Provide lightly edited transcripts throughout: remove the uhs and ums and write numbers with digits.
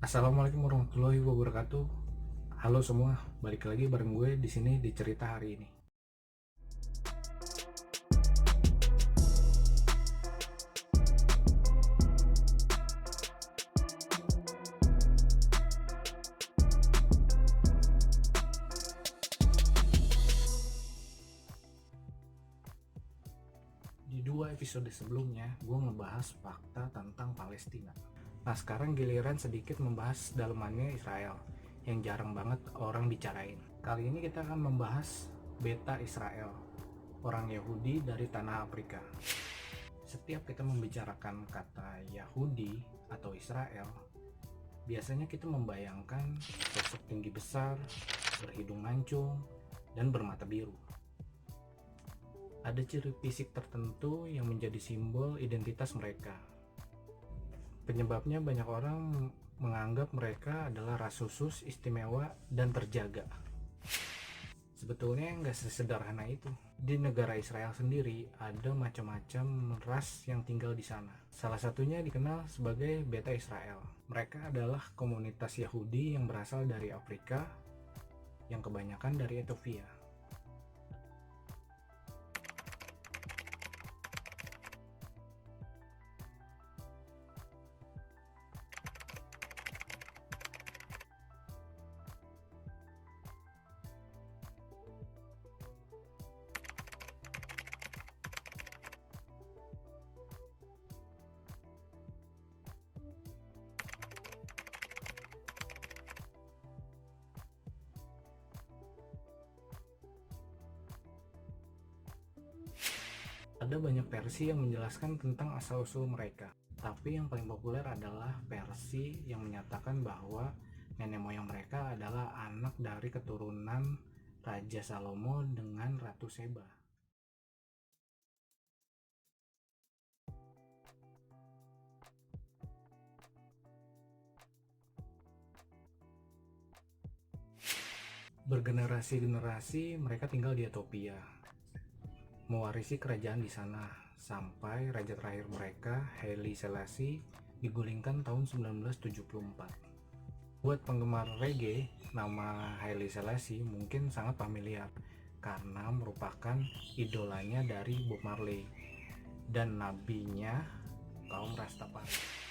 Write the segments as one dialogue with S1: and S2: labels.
S1: Assalamualaikum warahmatullahi wabarakatuh. Halo semua, balik lagi bareng gue di sini di cerita hari ini. Di dua episode sebelumnya, gue ngebahas fakta tentang Palestina. Nah, sekarang giliran sedikit membahas dalemannya Israel, yang jarang banget orang bicarain. Kali ini kita akan membahas Beta Israel, orang Yahudi dari tanah Afrika. Setiap kita membicarakan kata Yahudi atau Israel, biasanya kita membayangkan sosok tinggi besar, berhidung mancung, dan bermata biru. Ada ciri fisik tertentu yang menjadi simbol identitas mereka. Penyebabnya banyak orang menganggap mereka adalah ras khusus, istimewa, dan terjaga. Sebetulnya nggak sesederhana itu. Di negara Israel sendiri ada macam-macam ras yang tinggal di sana. Salah satunya dikenal sebagai Beta Israel. Mereka adalah komunitas Yahudi yang berasal dari Afrika, yang kebanyakan dari Ethiopia. Ada banyak versi yang menjelaskan tentang asal-usul mereka, tapi yang paling populer adalah versi yang menyatakan bahwa nenek moyang mereka adalah anak dari keturunan Raja Salomo dengan Ratu Seba. Bergenerasi-generasi mereka tinggal di Ethiopia, mewarisi kerajaan di sana sampai raja terakhir mereka, Haile Selassie, digulingkan tahun 1974. Buat penggemar reggae, nama Haile Selassie mungkin sangat familiar karena merupakan idolanya dari Bob Marley dan nabinya kaum Rastafari.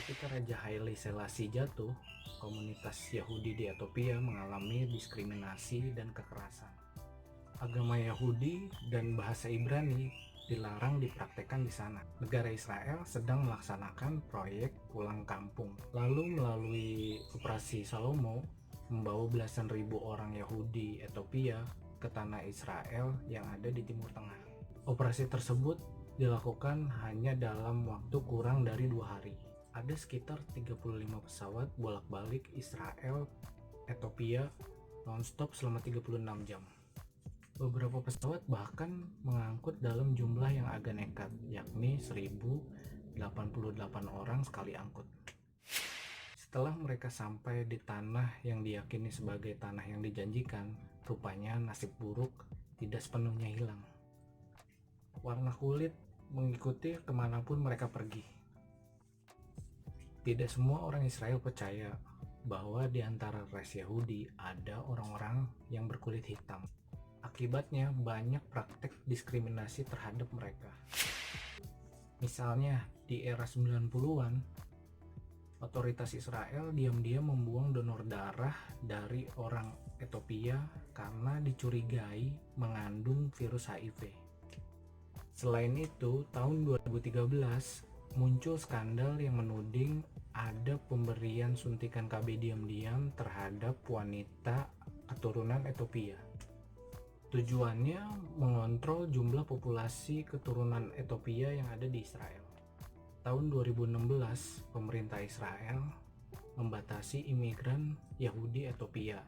S1: Ketika Raja Haile Selassie jatuh, komunitas Yahudi di Ethiopia mengalami diskriminasi dan kekerasan. Agama Yahudi dan bahasa Ibrani dilarang dipraktekkan di sana. Negara Israel sedang melaksanakan proyek pulang kampung. Lalu melalui Operasi Salomo, membawa belasan ribu orang Yahudi Ethiopia ke tanah Israel yang ada di Timur Tengah. Operasi tersebut dilakukan hanya dalam waktu kurang dari 2 hari. Ada sekitar 35 pesawat bolak-balik Israel Ethiopia non-stop selama 36 jam. Beberapa pesawat bahkan mengangkut dalam jumlah yang agak nekat, yakni 1088 orang sekali angkut. Setelah mereka sampai di tanah yang diyakini sebagai tanah yang dijanjikan, rupanya nasib buruk tidak sepenuhnya hilang. Warna kulit mengikuti kemanapun mereka pergi. Tidak semua orang Israel percaya bahwa di antara ras Yahudi ada orang-orang yang berkulit hitam. Akibatnya banyak praktek diskriminasi terhadap mereka. Misalnya di era 90-an, otoritas Israel diam-diam membuang donor darah dari orang Ethiopia karena dicurigai mengandung virus HIV. Selain itu, tahun 2013 muncul skandal yang menuding ada pemberian suntikan KB diam-diam terhadap wanita keturunan Ethiopia. Tujuannya mengontrol jumlah populasi keturunan Ethiopia yang ada di Israel. Tahun 2016, pemerintah Israel membatasi imigran Yahudi Ethiopia,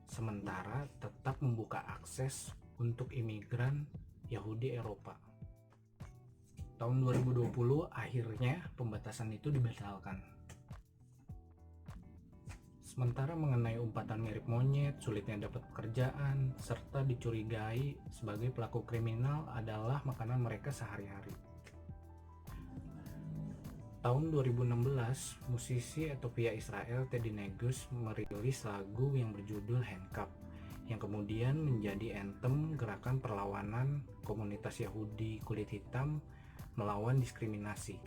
S1: sementara tetap membuka akses untuk imigran Yahudi Eropa. Tahun 2020 akhirnya pembatasan itu dibatalkan. Sementara mengenai umpatan mirip monyet, sulitnya dapat pekerjaan, serta dicurigai sebagai pelaku kriminal adalah makanan mereka sehari-hari. Tahun 2016, musisi Ethiopia Israel Teddy Negus merilis lagu yang berjudul Handcuff, yang kemudian menjadi anthem gerakan perlawanan komunitas Yahudi kulit hitam melawan diskriminasi.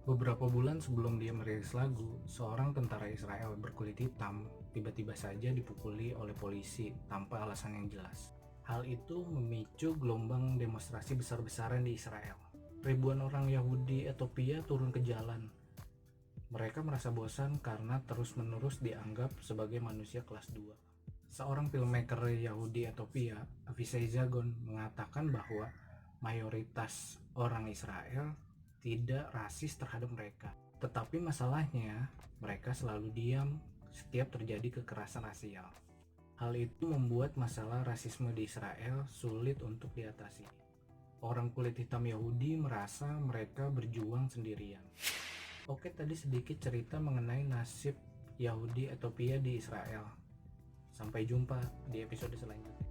S1: Beberapa bulan sebelum dia merilis lagu, seorang tentara Israel berkulit hitam tiba-tiba saja dipukuli oleh polisi tanpa alasan yang jelas. Hal itu memicu gelombang demonstrasi besar-besaran di Israel. Ribuan orang Yahudi Ethiopia turun ke jalan. Mereka merasa bosan karena terus-menerus dianggap sebagai manusia kelas 2. Seorang filmmaker Yahudi Ethiopia, Avishai Zagon, mengatakan bahwa mayoritas orang Israel tidak rasis terhadap mereka. Tetapi masalahnya, mereka selalu diam setiap terjadi kekerasan rasial. Hal itu membuat masalah rasisme di Israel sulit untuk diatasi. Orang kulit hitam Yahudi merasa mereka berjuang sendirian. Oke, tadi sedikit cerita mengenai nasib Yahudi Ethiopia di Israel. Sampai jumpa di episode selanjutnya.